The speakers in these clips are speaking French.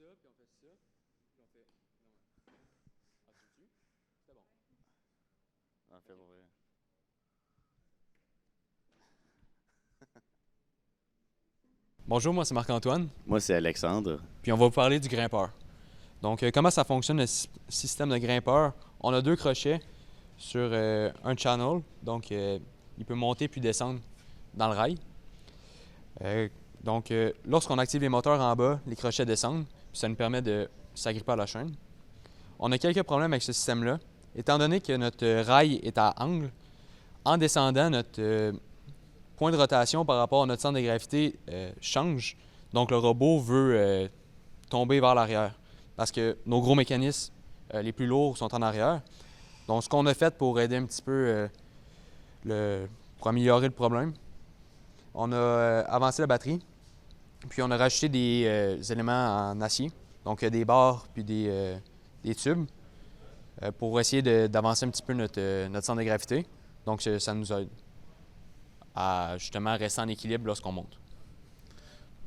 ça, puis on fait ça, puis on fait... Non. Ah, tu tues? C'était bon. En fait, pour vrai. Bonjour, moi c'est Marc-Antoine, Moi, c'est Alexandre. puis on va vous parler du grimpeur. Donc, comment ça fonctionne le système de grimpeur? On a deux crochets sur un channel, donc il peut monter puis descendre dans le rail. Lorsqu'on active les moteurs en bas, les crochets descendent, puis ça nous permet de s'agripper à la chaîne. On a quelques problèmes avec ce système-là. Étant donné que notre rail est à angle, en descendant, notre point de rotation par rapport à notre centre de gravité change. Donc le robot veut tomber vers l'arrière parce que nos gros mécanismes les plus lourds sont en arrière. Donc ce qu'on a fait pour aider un petit peu pour améliorer le problème, on a avancé la batterie, puis on a rajouté des éléments en acier, donc des barres puis des tubes pour essayer d'avancer un petit peu notre centre de gravité. Donc ça nous aide à justement rester en équilibre lorsqu'on monte.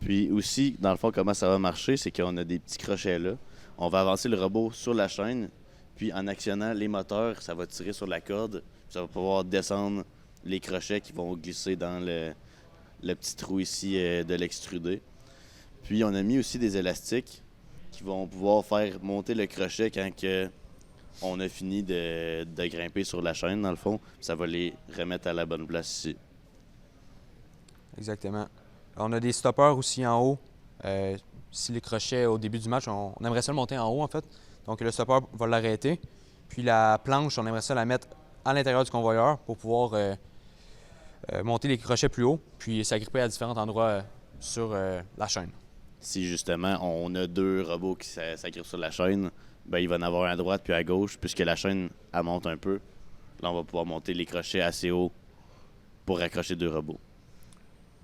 Puis aussi, dans le fond, comment ça va marcher, c'est qu'on a des petits crochets là. On va avancer le robot sur la chaîne, puis en actionnant les moteurs, ça va tirer sur la corde, puis ça va pouvoir descendre les crochets qui vont glisser dans le petit trou ici de l'extrudé. Puis on a mis aussi des élastiques qui vont pouvoir faire monter le crochet quand on a fini de grimper sur la chaîne, dans le fond. Ça va les remettre à la bonne place ici. Exactement. On a des stoppers aussi en haut. Si les crochets au début du match, on aimerait ça le monter en haut en fait. Donc le stopper va l'arrêter. Puis la planche, on aimerait ça la mettre à l'intérieur du convoyeur pour pouvoir monter les crochets plus haut, puis s'agripper à différents endroits sur la chaîne. Si justement on a deux robots qui s'agrippent sur la chaîne, ben il va en avoir un à droite puis à gauche, puisque la chaîne elle monte un peu. Là, on va pouvoir monter les crochets assez haut pour raccrocher deux robots.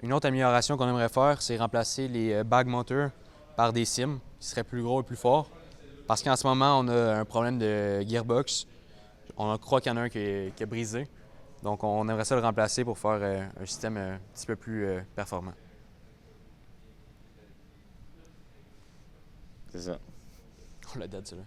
Une autre amélioration qu'on aimerait faire, c'est remplacer les bag motors par des sims qui seraient plus gros et plus forts. Parce qu'en ce moment, on a un problème de gearbox. On croit qu'il y en a un qui est brisé. Donc, on aimerait ça le remplacer pour faire un système un petit peu plus performant. C'est ça. On l'a dead, celui-là.